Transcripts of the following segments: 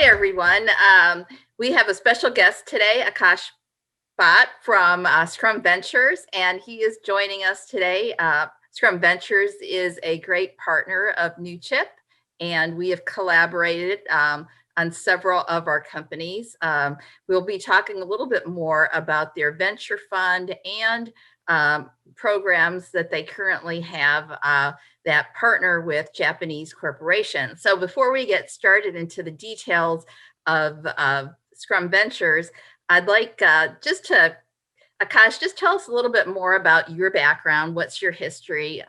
Hi, everyone. We have a special guest today, Akash Bhat from Scrum Ventures, and he is joining us today. Scrum Ventures is a great partner of Newchip, and we have collaborated on several of our companies. We'll be talking a little bit more about their venture fund and programs that they currently have that partner with Japanese corporations. So before we get started into the details of Scrum Ventures, I'd like Akash, just tell us a little bit more about your background. What's your history?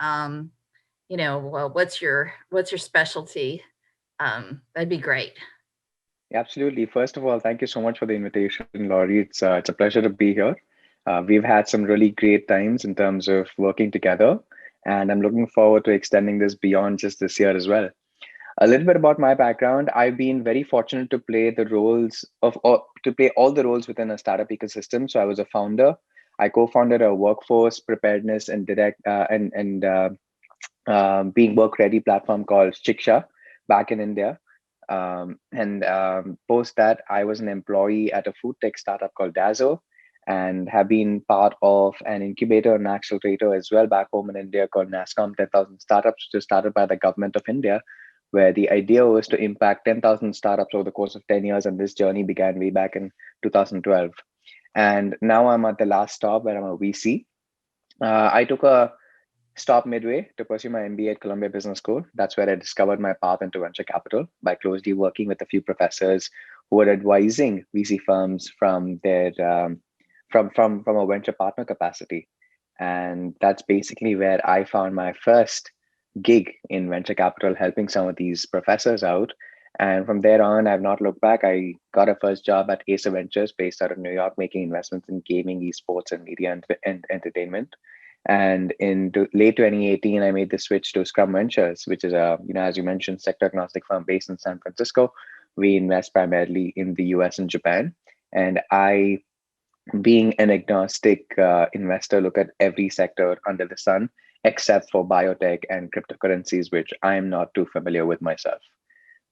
What's your specialty? That'd be great. Absolutely. First of all, thank you so much for the invitation, Laurie. It's a pleasure to be here. We've had some really great times in terms of working together, and I'm looking forward to extending this beyond just this year as well. A little bit about my background. I've been very fortunate to play the roles of or to play all the roles within a startup ecosystem. So I was a founder. I co-founded a workforce preparedness and direct being work ready platform called Shiksha back in India. And post that, I was an employee at a food tech startup called Dazo and have been part of an incubator and accelerator as well back home in India called NASCOM 10,000 Startups, which was started by the government of India, where the idea was to impact 10,000 startups over the course of 10 years. And this journey began way back in 2012. And now I'm at the last stop where I'm a VC. I took a stop midway to pursue my MBA at Columbia Business School. That's where I discovered my path into venture capital by closely working with a few professors who were advising VC firms from their from a venture partner capacity. And that's basically where I found my first gig in venture capital, helping some of these professors out. And from there on, I've not looked back. I got a first job at Acer Ventures based out of New York, making investments in gaming, esports, and media and entertainment. And in late 2018, I made the switch to Scrum Ventures, which is a, as you mentioned, sector agnostic firm based in San Francisco. We invest primarily in the US and Japan. And I, being an agnostic investor, look at every sector under the sun, except for biotech and cryptocurrencies, which I'm not too familiar with myself.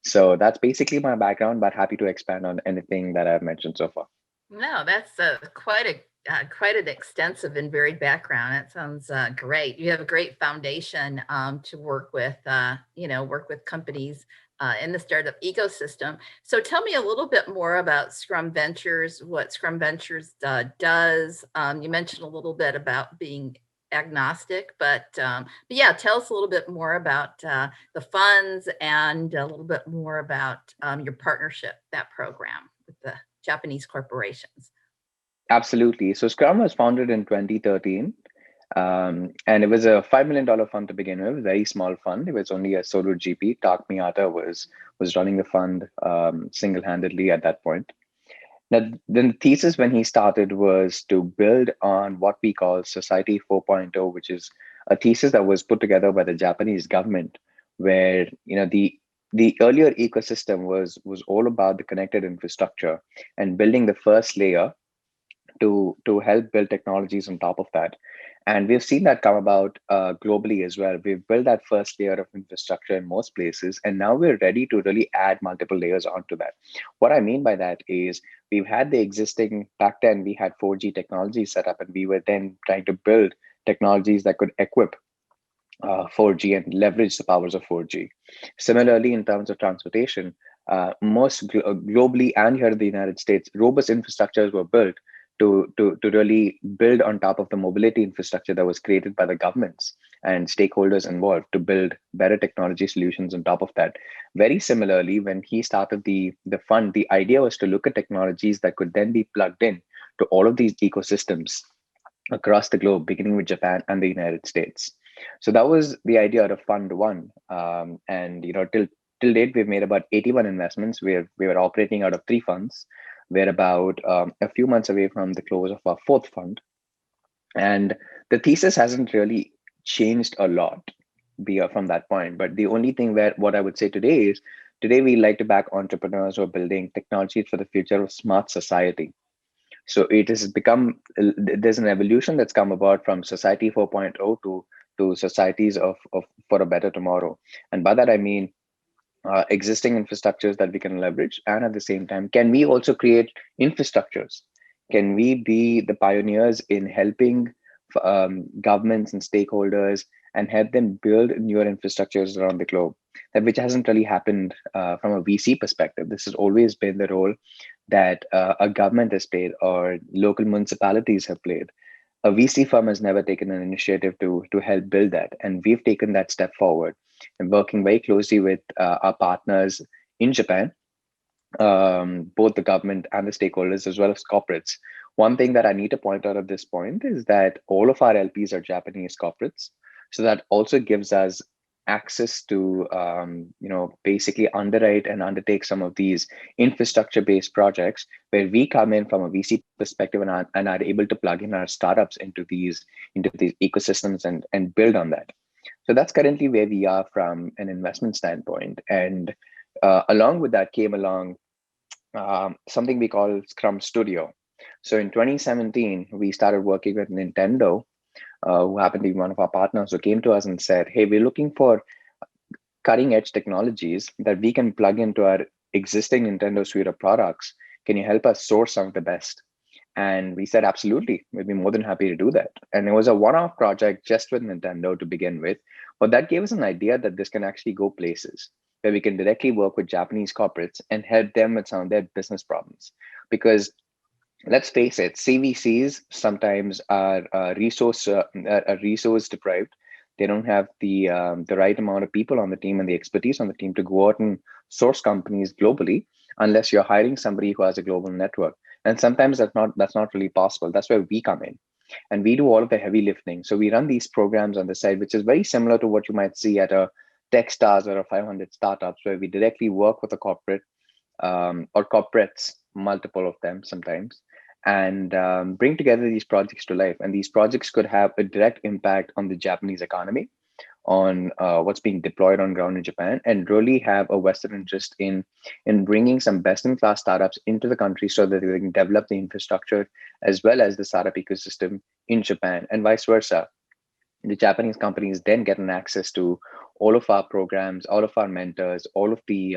So that's basically my background, but happy to expand on anything that I've mentioned so far. No, that's quite an extensive and varied background. That sounds great. You have a great foundation to work with, work with companies in the startup ecosystem. So tell me a little bit more about Scrum Ventures, what Scrum Ventures does. You mentioned a little bit about being agnostic, but yeah, tell us a little bit more about the funds and a little bit more about your partnership, that program with the Japanese corporations. Absolutely. So Scrum was founded in 2013, and it was a $5 million fund to begin with, very small fund. It was only a solo GP. Tak Miyata was running the fund single-handedly at that point. Now, then the thesis when he started was to build on what we call Society 4.0, which is a thesis that was put together by the Japanese government, where the earlier ecosystem was all about the connected infrastructure and building the first layer to help build technologies on top of that. And we've seen that come about globally as well. We've built that first layer of infrastructure in most places, and now we're ready to really add multiple layers onto that. What I mean by that is we've had the existing, back then we had 4G technology set up, and we were then trying to build technologies that could equip 4G and leverage the powers of 4G. Similarly, in terms of transportation, globally and here in the United States, robust infrastructures were built to really build on top of the mobility infrastructure that was created by the governments and stakeholders involved to build better technology solutions on top of that. Very similarly, when he started the fund, the idea was to look at technologies that could then be plugged in to all of these ecosystems across the globe, beginning with Japan and the United States. So that was the idea of Fund One. And till date, we've made about 81 investments. We were operating out of 3 funds. We're about a few months away from the close of our 4th fund. And the thesis hasn't really changed a lot from that point. But the only thing what I would say today is, today we like to back entrepreneurs who are building technologies for the future of smart society. So it has become, there's an evolution that's come about from Society 4.0 to societies of for a better tomorrow. And by that, I mean, existing infrastructures that we can leverage, and at the same time, can we also create infrastructures? Can we be the pioneers in helping governments and stakeholders and help them build newer infrastructures around the globe, that which hasn't really happened from a VC perspective. This has always been the role that a government has played or local municipalities have played. A VC firm has never taken an initiative to help build that, and we've taken that step forward and working very closely with our partners in Japan, both the government and the stakeholders, as well as corporates. One thing that I need to point out at this point is that all of our LPs are Japanese corporates, so that also gives us access to basically underwrite and undertake some of these infrastructure based projects where we come in from a VC perspective and are able to plug in our startups into these ecosystems and build on that. So that's currently where we are from an investment standpoint. And along with that came along something we call Scrum Studio. So in 2017, we started working with Nintendo, who happened to be one of our partners, who came to us and said, "Hey, we're looking for cutting edge technologies that we can plug into our existing Nintendo suite of products. Can you help us source some of the best?" And we said, absolutely, we'd be more than happy to do that. And it was a one off project just with Nintendo to begin with. But that gave us an idea that this can actually go places where we can directly work with Japanese corporates and help them with some of their business problems. Because let's face it, CVCs sometimes are resource deprived. They don't have the right amount of people on the team and the expertise on the team to go out and source companies globally, unless you're hiring somebody who has a global network. And sometimes that's not really possible. That's where we come in, and we do all of the heavy lifting. So we run these programs on the side, which is very similar to what you might see at a Techstars or a 500 startups, where we directly work with a corporate or corporates, multiple of them sometimes, and bring together these projects to life. And these projects could have a direct impact on the Japanese economy, on what's being deployed on ground in Japan, and really have a vested interest in bringing some best-in-class startups into the country so that they can develop the infrastructure as well as the startup ecosystem in Japan, and vice versa. The Japanese companies then get an access to all of our programs, all of our mentors, all of the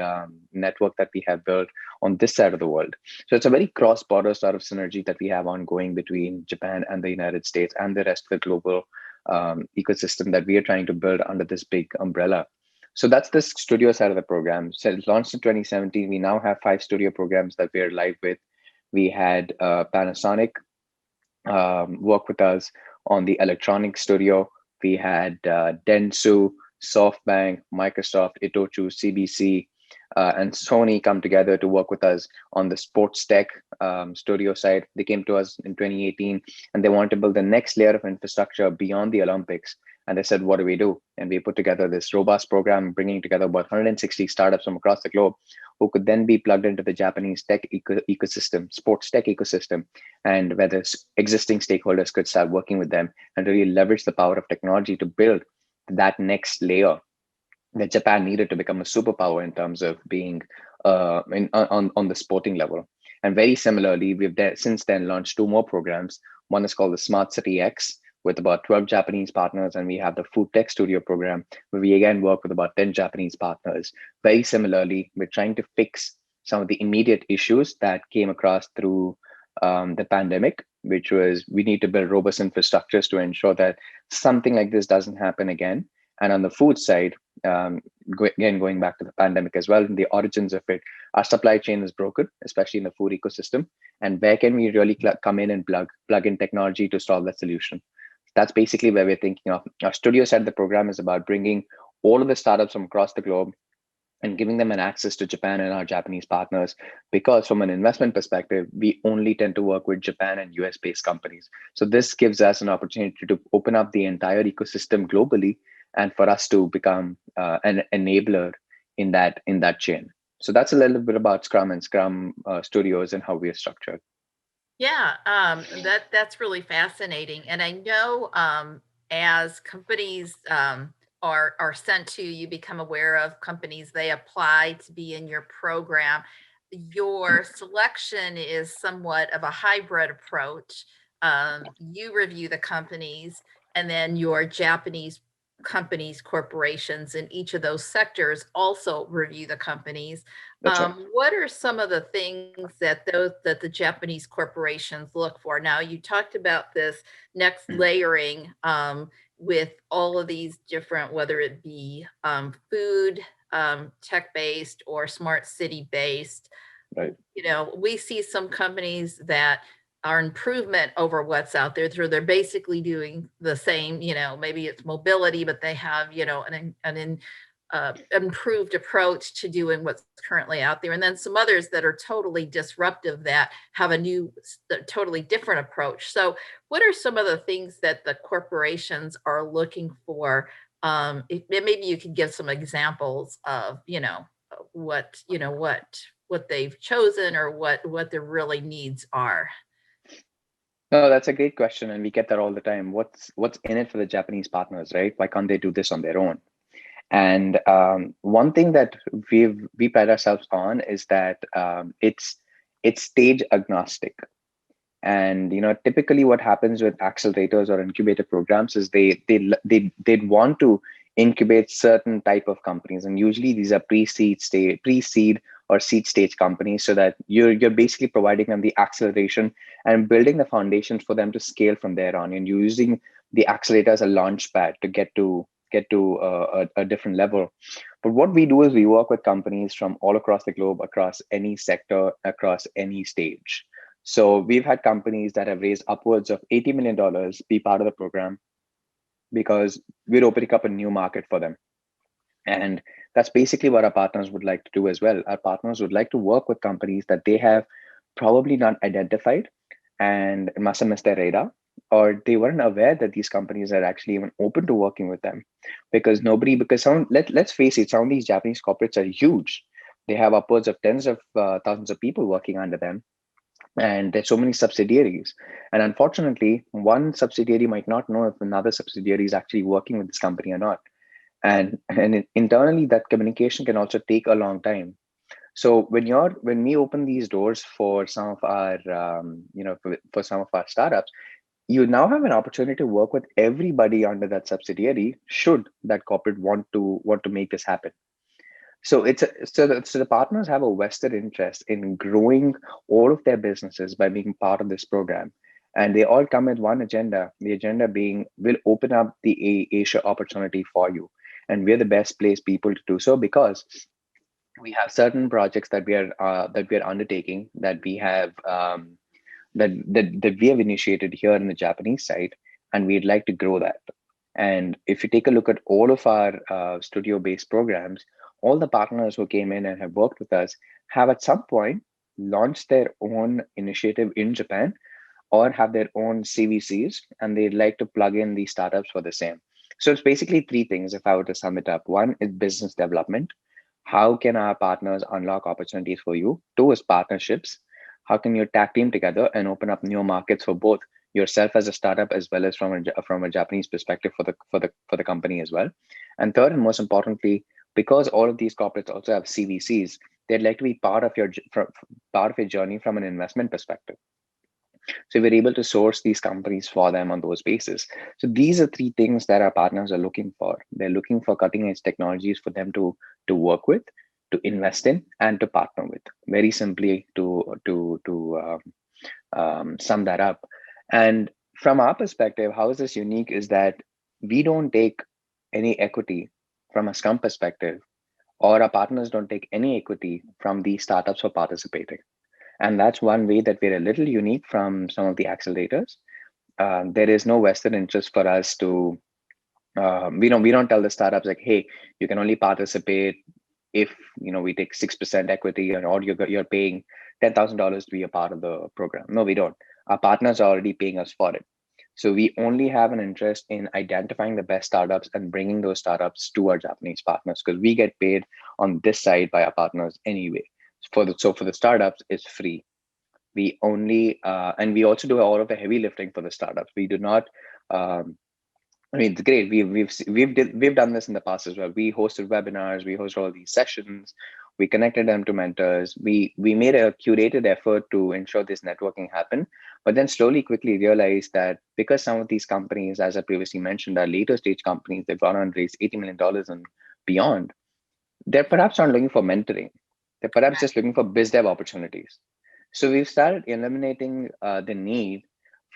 network that we have built on this side of the world. So it's a very cross-border sort of synergy that we have ongoing between Japan and the United States and the rest of the global ecosystem that we are trying to build under this big umbrella. So that's the studio side of the program. So it launched in 2017. We now have 5 studio programs that we are live with. We had Panasonic work with us on the electronic studio. We had Dentsu, SoftBank, Microsoft, Itochu, CBC, and Sony come together to work with us on the sports tech studio side. They came to us in 2018 and they wanted to build the next layer of infrastructure beyond the Olympics. And they said, what do we do? And we put together this robust program, bringing together about 160 startups from across the globe who could then be plugged into the Japanese tech ecosystem, sports tech ecosystem, and where the existing stakeholders could start working with them and really leverage the power of technology to build that next layer that Japan needed to become a superpower in terms of being on the sporting level. And very similarly, we've since then launched 2 more programs. One is called the Smart City X, with about 12 Japanese partners, and we have the Food Tech Studio program, where we again work with about 10 Japanese partners. Very similarly, we're trying to fix some of the immediate issues that came across through the pandemic, which was we need to build robust infrastructures to ensure that something like this doesn't happen again. And on the food side, going back to the pandemic as well, and the origins of it, our supply chain is broken, especially in the food ecosystem. And where can we really come in and plug in technology to solve that solution? That's basically where we're thinking of. Our studio side of the program is about bringing all of the startups from across the globe and giving them an access to Japan and our Japanese partners. Because from an investment perspective, we only tend to work with Japan and US based companies. So this gives us an opportunity to open up the entire ecosystem globally and for us to become an enabler in that chain. So that's a little bit about Scrum and Scrum Studios and how we are structured. Yeah, that's really fascinating. And I know as companies are sent to you, become aware of companies, they apply to be in your program. Your selection is somewhat of a hybrid approach. You review the companies, and then your Japanese companies, corporations in each of those sectors also review the companies. That's right. What are some of the things that the Japanese corporations look for? Now, you talked about this next layering with all of these different, whether it be food, tech-based or smart city-based. Right. You know, we see some companies that are improvement over what's out there. They're basically doing the same, you know, maybe it's mobility, but they have, you know, an improved approach to doing what's currently out there. And then some others that are totally disruptive that have a new, totally different approach. So what are some of the things that the corporations are looking for? Maybe you could give some examples of, you know, what they've chosen or what their really needs are. No, that's a great question, and we get that all the time. What's in it for the Japanese partners, right? Why can't they do this on their own? And one thing that we pride ourselves on is that it's stage agnostic. And typically what happens with accelerators or incubator programs is they'd want to incubate certain type of companies, and usually these are pre-seed or seed stage companies, so that you're basically providing them the acceleration and building the foundations for them to scale from there on, and using the accelerator as a launch pad to get to a different level. But what we do is we work with companies from all across the globe, across any sector, across any stage. So we've had companies that have raised upwards of $80 million be part of the program because we're opening up a new market for them. And that's basically what our partners would like to do as well. Our partners would like to work with companies that they have probably not identified and must have missed their radar, or they weren't aware that these companies are actually even open to working with them. Because let's face it, some of these Japanese corporates are huge. They have upwards of tens of thousands of people working under them, and there's so many subsidiaries, and unfortunately one subsidiary might not know if another subsidiary is actually working with this company or not, and internally that communication can also take a long time. So when we open these doors for some of our for some of our startups, you now have an opportunity to work with everybody under that subsidiary should that corporate want to make this happen. So the partners have a vested interest in growing all of their businesses by being part of this program, and they all come with one agenda. The agenda being, we'll open up the Asia opportunity for you, and we're the best placed people to do so because we have certain projects that we are undertaking, that we have that we have initiated here in the Japanese side, and we'd like to grow that. And if you take a look at all of our studio-based programs, all the partners who came in and have worked with us have at some point launched their own initiative in Japan or have their own CVCs, and they'd like to plug in these startups for the same. So it's basically three things if I were to sum it up. One is business development. How can our partners unlock opportunities for you? Two is partnerships. How can you tag team together and open up new markets for both yourself as a startup as well as from a Japanese perspective for the company as well? And third, and most importantly, because all of these corporates also have CVCs, they'd like to be part of your journey from an investment perspective. So we're able to source these companies for them on those bases. So these are three things that our partners are looking for. They're looking for cutting edge technologies for them to work with, to invest in, and to partner with. Very simply, to sum that up. And from our perspective, how is this unique is that we don't take any equity from a Scrum perspective, or our partners don't take any equity from these startups for participating. And that's one way that we're a little unique from some of the accelerators. There is no vested interest for us to, we don't tell the startups like, hey, you can only participate if we take 6% equity, or you're paying $10,000 to be a part of the program. No, we don't. Our partners are already paying us for it. So we only have an interest in identifying the best startups and bringing those startups to our Japanese partners, because we get paid on this side by our partners anyway. For the startups, it's free. We only and we also do all of the heavy lifting for the startups. We do not. I mean, it's great. We've done this in the past as well. We hosted webinars. We host all these sessions. We connected them to mentors. We made a curated effort to ensure this networking happened, but then slowly, quickly realized that because some of these companies, as I previously mentioned, are later stage companies, they've gone on and raised $80 million and beyond, they're perhaps not looking for mentoring. They're perhaps just looking for biz dev opportunities. So we've started eliminating the need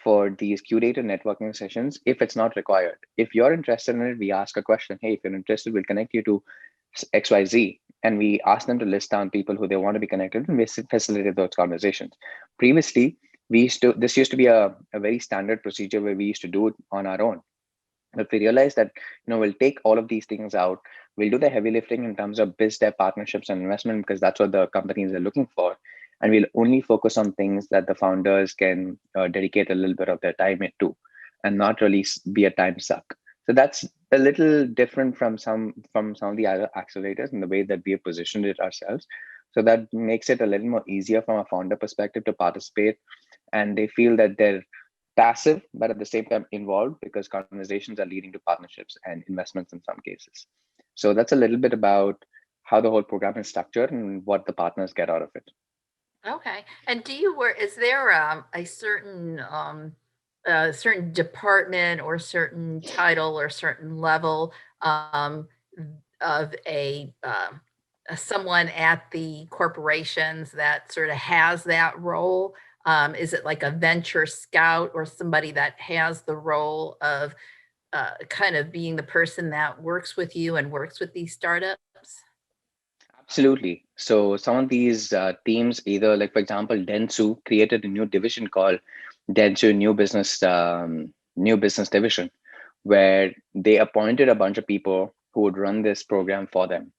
for these curated networking sessions if it's not required. If you're interested in it, we ask a question. Hey, if you're interested, we'll connect you to XYZ. And we ask them to list down people who they want to be connected, and we facilitate those conversations. Previously, this used to be a very standard procedure where we used to do it on our own. But we realized that we'll take all of these things out. We'll do the heavy lifting in terms of biz dev partnerships and investment because that's what the companies are looking for, and we'll only focus on things that the founders can dedicate a little bit of their time into, and not really be a time suck. So that's a little different from some of the other accelerators in the way that we have positioned it ourselves. So that makes it a little more easier from a founder perspective to participate, and they feel that they're passive, but at the same time involved because conversations are leading to partnerships and investments in some cases. So that's a little bit about how the whole program is structured and what the partners get out of it. Okay. And is there a certain department or certain title or certain level of someone at the corporations that sort of has that role? Is it like a venture scout or somebody that has the role of kind of being the person that works with you and works with these startups? Absolutely. So some of these teams, either like for example, Dentsu created a new division called Dentsu New Business Division, where they appointed a bunch of people who would run this program for them.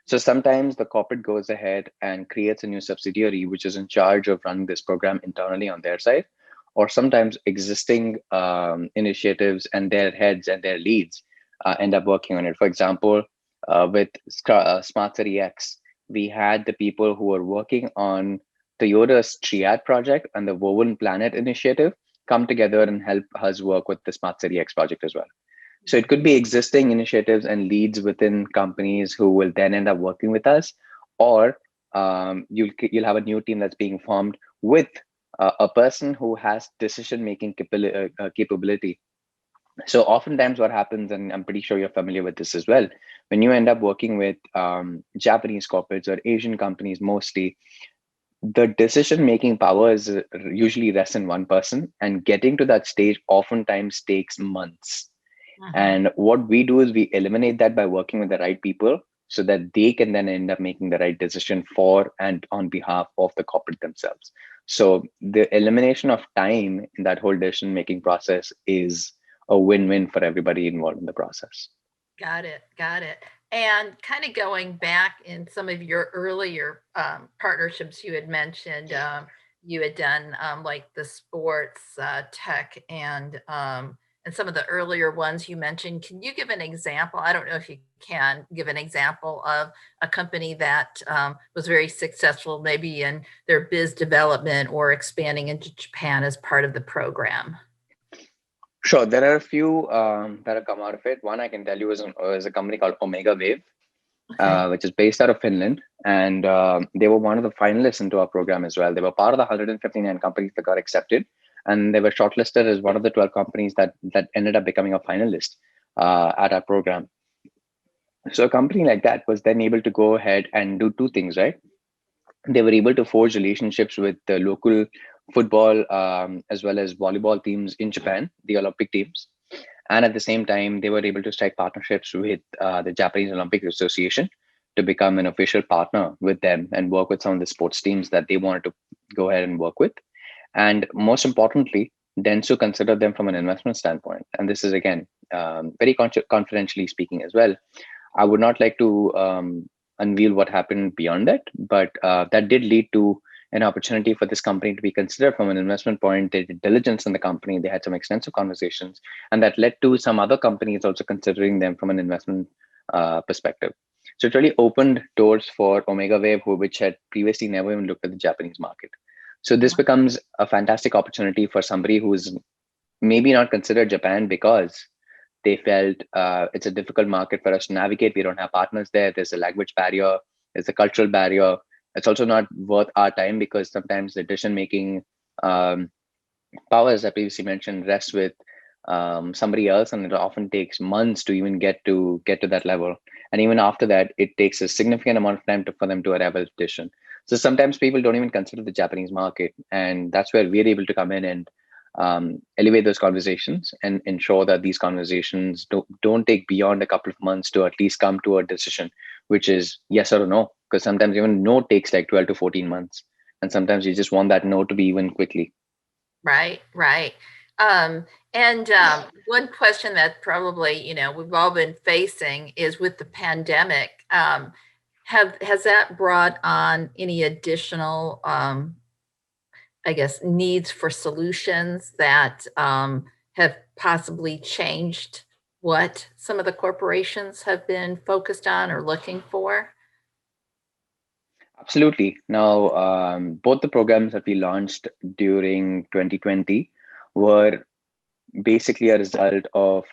So sometimes the corporate goes ahead and creates a new subsidiary which is in charge of running this program internally on their side, or sometimes existing initiatives and their heads and their leads end up working on it. For example, with Smart City X, we had the people who were working on Toyota's Triad project and the Woven Planet initiative come together and help us work with the Smart City X project as well. So it could be existing initiatives and leads within companies who will then end up working with us, or you'll have a new team that's being formed with a person who has decision making capability. So oftentimes what happens, and I'm pretty sure you're familiar with this as well, when you end up working with Japanese corporates or Asian companies mostly, the decision making power is usually rests in one person, and getting to that stage oftentimes takes months. And what we do is we eliminate that by working with the right people so that they can then end up making the right decision for and on behalf of the corporate themselves. So the elimination of time in that whole decision making process is a win-win for everybody involved in the process. Got it. Got it. And kind of going back in some of your earlier partnerships you had mentioned, you had done like the sports tech and some of the earlier ones you mentioned. Can you give an example? I don't know if you can give an example of a company that was very successful, maybe in their biz development or expanding into Japan as part of the program. Sure, there are a few that have come out of it. One I can tell you is a company called Omega Wave, Okay. which is based out of Finland. And they were one of the finalists into our program as well. They were part of the 159 companies that got accepted. And they were shortlisted as one of the 12 companies that ended up becoming a finalist at our program. So a company like that was then able to go ahead and do two things, right? They were able to forge relationships with the local football as well as volleyball teams in Japan, the Olympic teams. And at the same time, they were able to strike partnerships with the Japanese Olympic Association to become an official partner with them and work with some of the sports teams that they wanted to go ahead and work with. And most importantly, Dentsu considered them from an investment standpoint. And this is, again, very confidentially speaking as well. I would not like to unveil what happened beyond that, but that did lead to an opportunity for this company to be considered from an investment point. They did diligence in the company. They had some extensive conversations, and that led to some other companies also considering them from an investment perspective. So it really opened doors for Omega Wave, which had previously never even looked at the Japanese market. So this becomes a fantastic opportunity for somebody who's maybe not considered Japan because they felt it's a difficult market for us to navigate. We don't have partners there. There's a language barrier. It's a cultural barrier. It's also not worth our time because sometimes the decision making um, powers I previously mentioned rest with somebody else, and it often takes months to even get to that level. And even after that, it takes a significant amount of time for them to arrive at a decision. So sometimes people don't even consider the Japanese market, and that's where we're able to come in and elevate those conversations and ensure that these conversations don't take beyond a couple of months to at least come to a decision, which is yes or no. Because sometimes even no takes like 12 to 14 months, and sometimes you just want that no to be even quickly. Right, right. And one question that probably, we've all been facing is with the pandemic. Has that brought on any additional, I guess, needs for solutions that have possibly changed what some of the corporations have been focused on or looking for? Absolutely. Now, both the programs that we launched during 2020 were basically a result of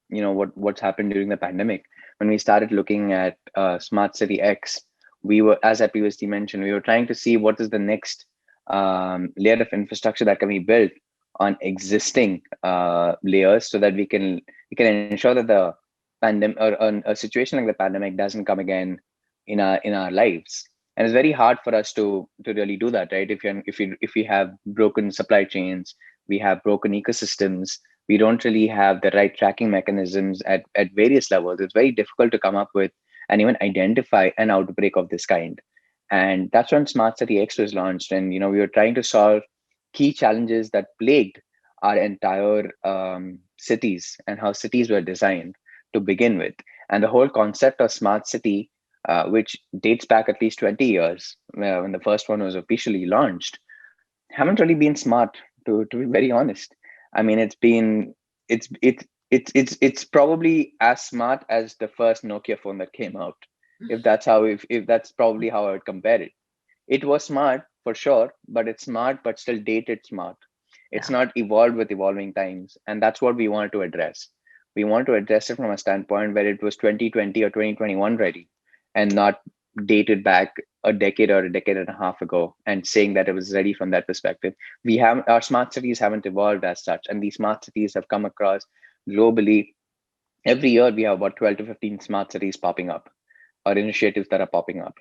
what's happened during the pandemic. When we started looking at Smart City X, we were, as I previously mentioned, we were trying to see what is the next layer of infrastructure that can be built on existing layers, so that we can ensure that the pandemic or a situation like the pandemic doesn't come again in our lives. And it's very hard for us to really do that, right? If we have broken supply chains, we have broken ecosystems, we don't really have the right tracking mechanisms at various levels. It's very difficult to come up with and even identify an outbreak of this kind. And that's when Smart City X was launched. And we were trying to solve key challenges that plagued our entire cities and how cities were designed to begin with. And the whole concept of smart city, which dates back at least 20 years, when the first one was officially launched, haven't really been smart, to be very honest. I mean, it's probably as smart as the first Nokia phone that came out. If that's probably how I would compare it. It was smart for sure, but it's smart but still dated smart. It's Yeah. not evolved with evolving times, and that's what we wanted to address. We want to address it from a standpoint where it was 2020 or 2021 ready, and not dated back a decade or a decade and a half ago, and saying that it was ready from that perspective. We have Our smart cities haven't evolved as such, and these smart cities have come across globally. Every year we have about 12 to 15 smart cities popping up, or initiatives that are popping up,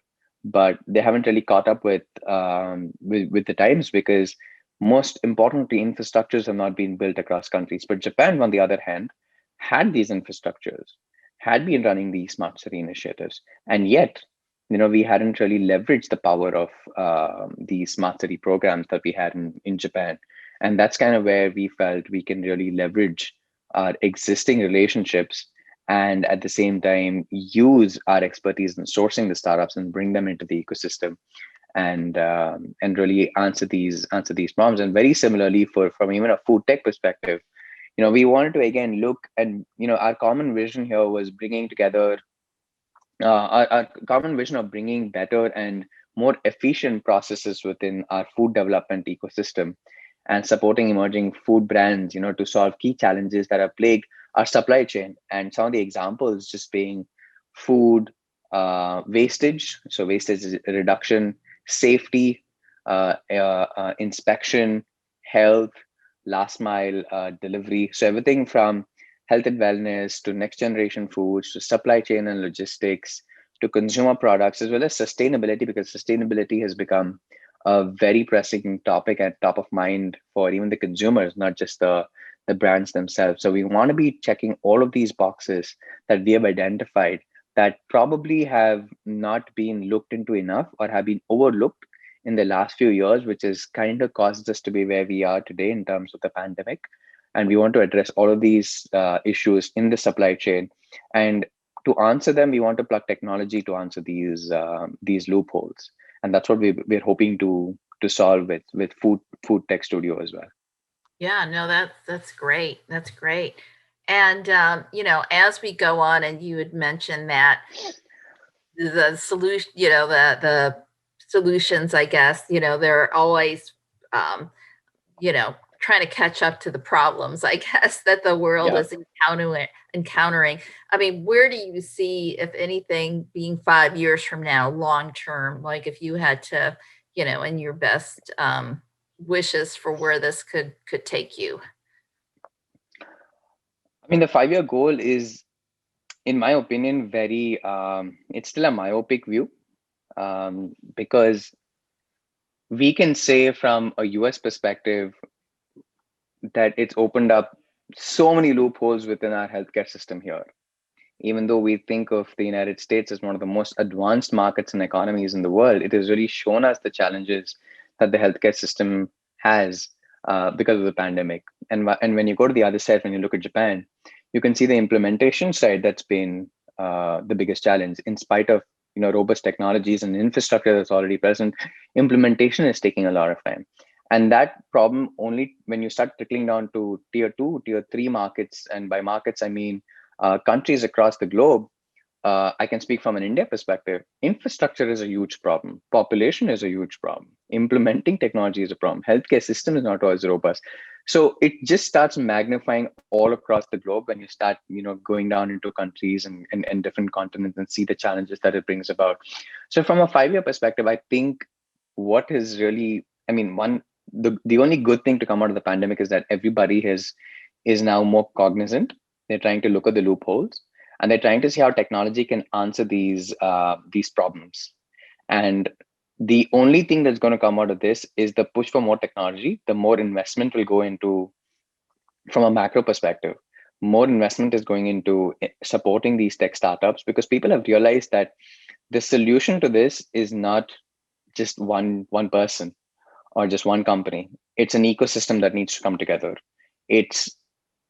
but they haven't really caught up with the times, because most importantly, infrastructures have not been built across countries. But Japan, on the other hand, had these infrastructures, had been running these smart city initiatives, and yet we hadn't really leveraged the power of these smart city programs that we had in Japan. And that's kind of where we felt we can really leverage our existing relationships, and at the same time use our expertise in sourcing the startups and bring them into the ecosystem, and really answer these problems. And very similarly, from even a food tech perspective, we wanted to again look, and our common vision here was bringing together our common vision of bringing better and more efficient processes within our food development ecosystem, and supporting emerging food brands, to solve key challenges that have plagued our supply chain. And some of the examples just being food wastage, so wastage reduction, safety, inspection, health, last mile delivery. So everything from health and wellness to next generation foods to supply chain and logistics to consumer products, as well as sustainability, because sustainability has become a very pressing topic and top of mind for even the consumers, not just the brands themselves. So we want to be checking all of these boxes that we have identified, that probably have not been looked into enough or have been overlooked in the last few years, which has kind of caused us to be where we are today in terms of the pandemic. And we want to address all of these issues in the supply chain. And to answer them, we want to plug technology to answer these loopholes. And that's what we're hoping to solve with food tech studio as well. Yeah, no, that's great. That's great. And as we go on, and you had mentioned that the solution, the solutions, I guess, they're always, um, trying to catch up to the problems, I guess, that the world Yeah. is encountering. I mean, where do you see, if anything, being 5 years from now, long term? Like if you had to, in your best wishes for where this could take you. I mean, the 5-year goal is, in my opinion, very, it's still a myopic view, because we can say from a US perspective that it's opened up so many loopholes within our healthcare system here. Even though we think of the United States as one of the most advanced markets and economies in the world, it has really shown us the challenges that the healthcare system has because of the pandemic. And when you go to the other side, when you look at Japan, you can see the implementation side that's been the biggest challenge. In spite of robust technologies and infrastructure that's already present, implementation is taking a lot of time. And that problem, only when you start trickling down to tier 2, tier 3 markets, and by markets I mean countries across the globe. I can speak from an India perspective. Infrastructure is a huge problem. Population is a huge problem. Implementing technology is a problem. Healthcare system is not always robust. So it just starts magnifying all across the globe when you start, going down into countries and different continents and see the challenges that it brings about. So from a 5-year perspective, I think what is really, I mean, the only good thing to come out of the pandemic is that everybody is now more cognizant. They're trying to look at the loopholes, and they're trying to see how technology can answer these problems. And the only thing that's going to come out of this is the push for more technology. The more investment will go into, from a macro perspective, more investment is going into supporting these tech startups, because people have realized that the solution to this is not just one person or just one company. It's an ecosystem that needs to come together. It's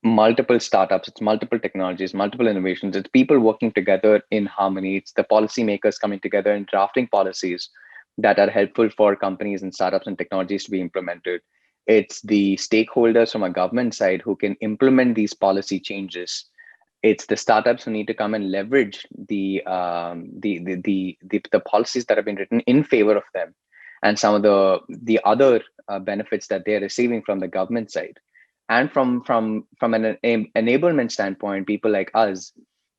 multiple startups, it's multiple technologies, multiple innovations, it's people working together in harmony, it's the policymakers coming together and drafting policies that are helpful for companies and startups and technologies to be implemented. It's the stakeholders from a government side who can implement these policy changes. It's the startups who need to come and leverage the policies that have been written in favor of them, and some of the other benefits that they're receiving from the government side. And from an enablement standpoint, people like us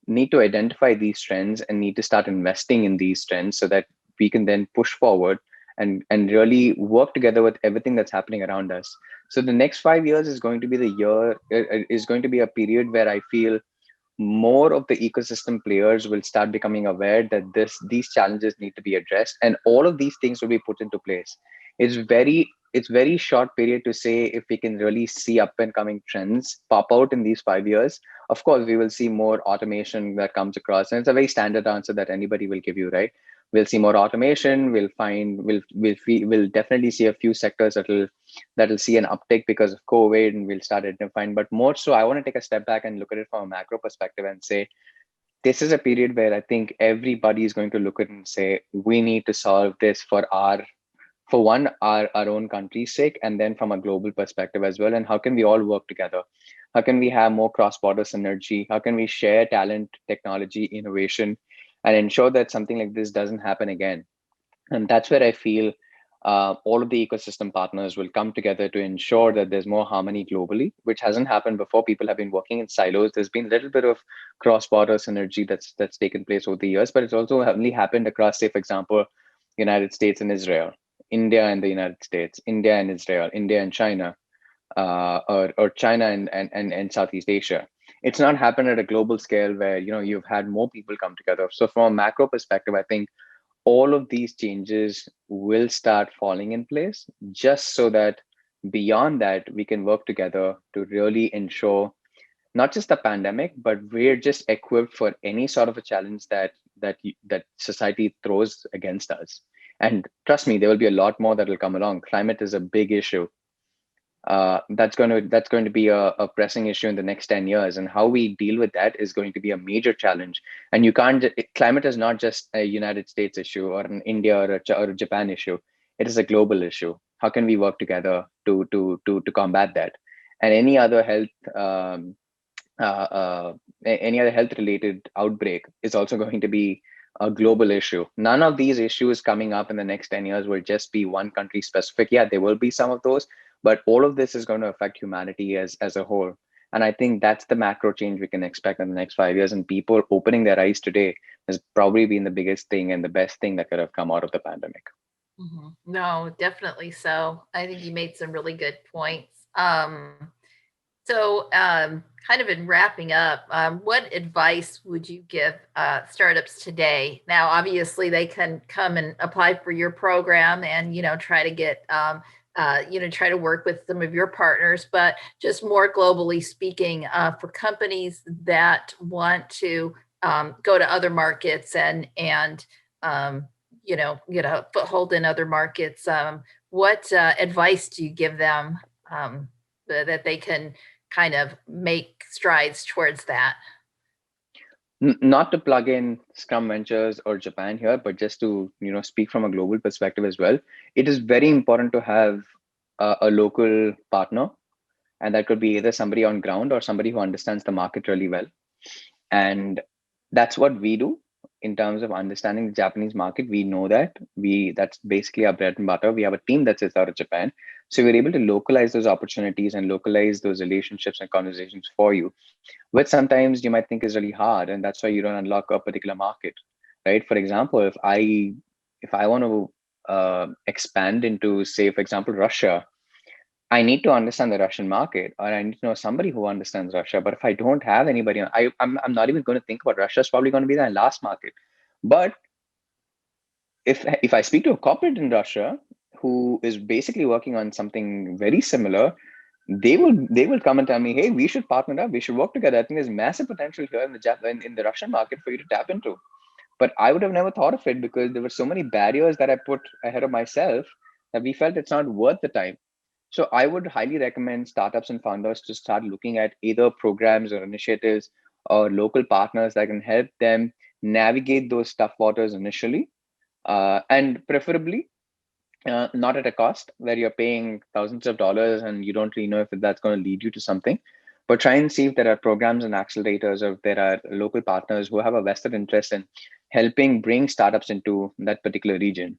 need to identify these trends and need to start investing in these trends so that we can then push forward and really work together with everything that's happening around us. So the next 5 years is going to be the year, is going to be a period where I feel more of the ecosystem players will start becoming aware that these challenges need to be addressed, and all of these things will be put into place. It's very short period to say if we can really see up and coming trends pop out in these 5 years. Of course, we will see more automation that comes across, and it's a very standard answer that anybody will give you, right? We'll see more automation. We'll definitely see a few sectors that'll see an uptick because of COVID, and we'll start identifying. But more so, I want to take a step back and look at it from a macro perspective and say, this is a period where I think everybody is going to look at it and say, we need to solve this for one, our own country's sake, and then from a global perspective as well. And how can we all work together? How can we have more cross-border synergy? How can we share talent, technology, innovation, and ensure that something like this doesn't happen again? And that's where I feel all of the ecosystem partners will come together to ensure that there's more harmony globally, which hasn't happened before. People have been working in silos. There's been a little bit of cross-border synergy that's taken place over the years, but it's also only happened across, say, for example, United States and Israel, India and the United States, India and Israel, India and China, or China and Southeast Asia. It's not happened at a global scale where you've had more people come together. So from a macro perspective, I think all of these changes will start falling in place, just so that beyond that we can work together to really ensure not just the pandemic, but we're just equipped for any sort of a challenge that society throws against us. And trust me, there will be a lot more that will come along. Climate is a big issue. That's going to be a pressing issue in the next 10 years, and how we deal with that is going to be a major challenge. And you can't climate is not just a United States issue or an India or a Japan issue. It is a global issue. How can we work together to combat that? And any other health related outbreak is also going to be a global issue. None of these issues coming up in the next 10 years will just be one country specific. Yeah, there will be some of those, but all of this is going to affect humanity as a whole. And I think that's the macro change we can expect in the next 5 years. And people opening their eyes today has probably been the biggest thing and the best thing that could have come out of the pandemic. No, definitely so. I think you made some really good points. So, kind of in wrapping up, what advice would you give startups today? Now, obviously, they can come and apply for your program and try to get try to work with some of your partners, but just more globally speaking, for companies that want to go to other markets and get a foothold in other markets, what advice do you give them that they can kind of make strides towards that? Not to plug in Scrum Ventures or Japan here, but just to speak from a global perspective as well. It is very important to have a local partner, and that could be either somebody on ground or somebody who understands the market really well. And that's what we do in terms of understanding the Japanese market. We know that's basically our bread and butter. We have a team that sits out of Japan, so we're able to localize those opportunities and localize those relationships and conversations for you, which sometimes you might think is really hard, and that's why you don't unlock a particular market, right? For example, if I want to expand into, say, for example, Russia, I need to understand the Russian market, or I need to know somebody who understands Russia. But if I don't have anybody, I'm not even going to think about Russia. It's probably going to be the last market. But if I speak to a corporate in Russia who is basically working on something very similar, they will come and tell me, hey, we should partner up. We should work together. I think there's massive potential here in the Russian market for you to tap into. But I would have never thought of it because there were so many barriers that I put ahead of myself that we felt it's not worth the time. So I would highly recommend startups and founders to start looking at either programs or initiatives or local partners that can help them navigate those tough waters initially, and preferably not at a cost where you're paying thousands of dollars and you don't really know if that's going to lead you to something. But try and see if there are programs and accelerators, or if there are local partners who have a vested interest in helping bring startups into that particular region.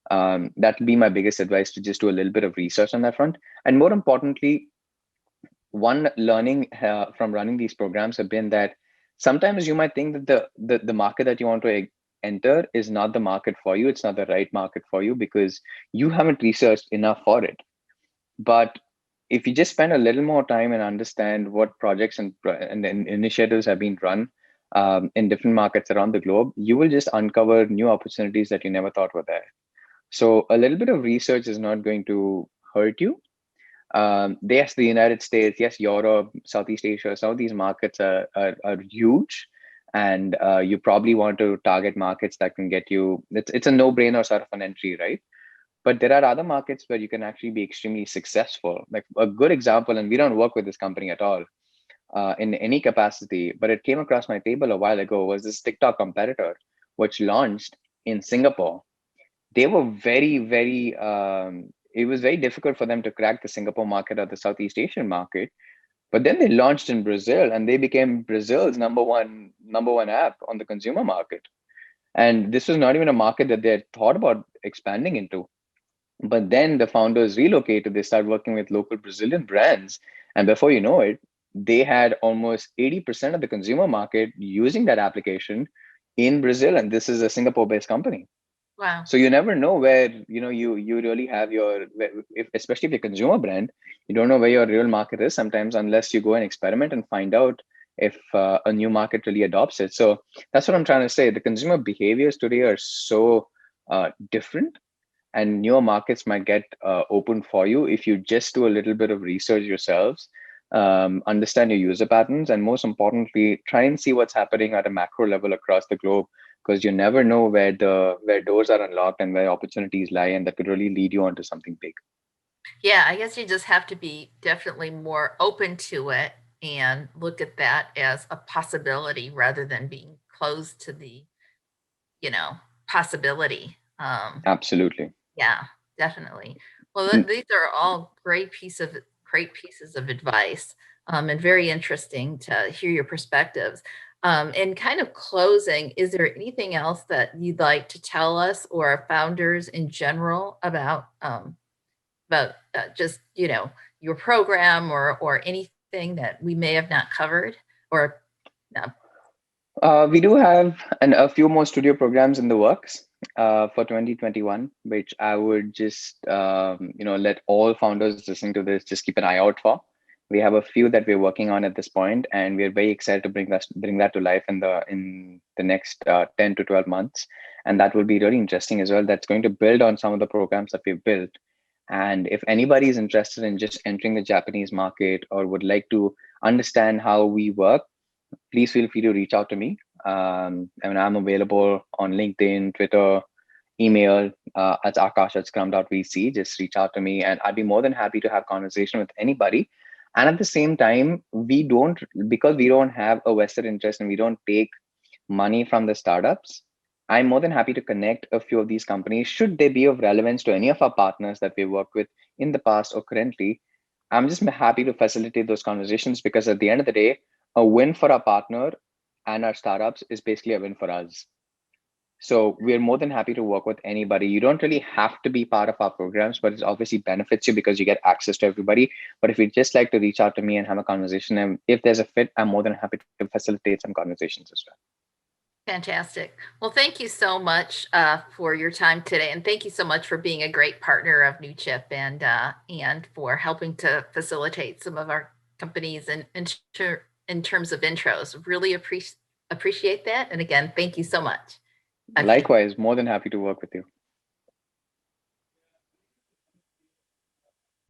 That would be my biggest advice, to just do a little bit of research on that front. And more importantly, one learning from running these programs have been that sometimes you might think that the market that you want to enter is not the market for you. It's not the right market for you because you haven't researched enough for it. But if you just spend a little more time and understand what projects and initiatives have been run in different markets around the globe, you will just uncover new opportunities that you never thought were there. So a little bit of research is not going to hurt you. Yes, the United States, yes, Europe, Southeast Asia, some of these markets are huge, and you probably want to target markets that can get you. It's a no-brainer sort of an entry, right? But there are other markets where you can actually be extremely successful. Like a good example, and we don't work with this company at all in any capacity, but it came across my table a while ago, was this TikTok competitor, which launched in Singapore. They were it was very difficult for them to crack the Singapore market or the Southeast Asian market. But then they launched in Brazil, and they became Brazil's number one app on the consumer market. And this was not even a market that they had thought about expanding into. But then the founders relocated, they started working with local Brazilian brands. And before you know it, they had almost 80% of the consumer market using that application in Brazil. And this is a Singapore-based company. Wow. So you never know where you really have especially if you're a consumer brand, you don't know where your real market is sometimes unless you go and experiment and find out if a new market really adopts it. So that's what I'm trying to say. The consumer behaviors today are so different, and newer markets might get open for you if you just do a little bit of research yourselves, understand your user patterns, and most importantly, try and see what's happening at a macro level across the globe, because you never know where doors are unlocked and where opportunities lie, and that could really lead you onto something big. Yeah, I guess you just have to be definitely more open to it and look at that as a possibility rather than being closed to the, possibility. Absolutely. Yeah, definitely. Well, Mm, these are all great pieces of advice, and very interesting to hear your perspectives. And kind of closing, is there anything else that you'd like to tell us or our founders in general about about just, your program or anything that we may have not covered or no? We do have a few more studio programs in the works for 2021, which I would just let all founders listening to this just keep an eye out for. We have a few that we're working on at this point, and we're very excited to bring that to life in the next 10 to 12 months, and that will be really interesting as well. That's going to build on some of the programs that we've built. And if anybody is interested in just entering the Japanese market or would like to understand how we work, please feel free to reach out to me. I'm available on LinkedIn, Twitter, email at akash@scrum.vc. Just reach out to me, and I'd be more than happy to have conversation with anybody. And at the same time, because we don't have a vested interest and we don't take money from the startups, I'm more than happy to connect a few of these companies should they be of relevance to any of our partners that we worked with in the past or currently. I'm just happy to facilitate those conversations, because at the end of the day, a win for our partner and our startups is basically a win for us. So we're more than happy to work with anybody. You don't really have to be part of our programs, but it obviously benefits you because you get access to everybody. But if you'd just like to reach out to me and have a conversation, and if there's a fit, I'm more than happy to facilitate some conversations as well. Fantastic. Well, thank you so much for your time today, and thank you so much for being a great partner of Newchip and for helping to facilitate some of our companies in terms of intros. Really appreciate that. And again, thank you so much. Okay. Likewise, more than happy to work with you.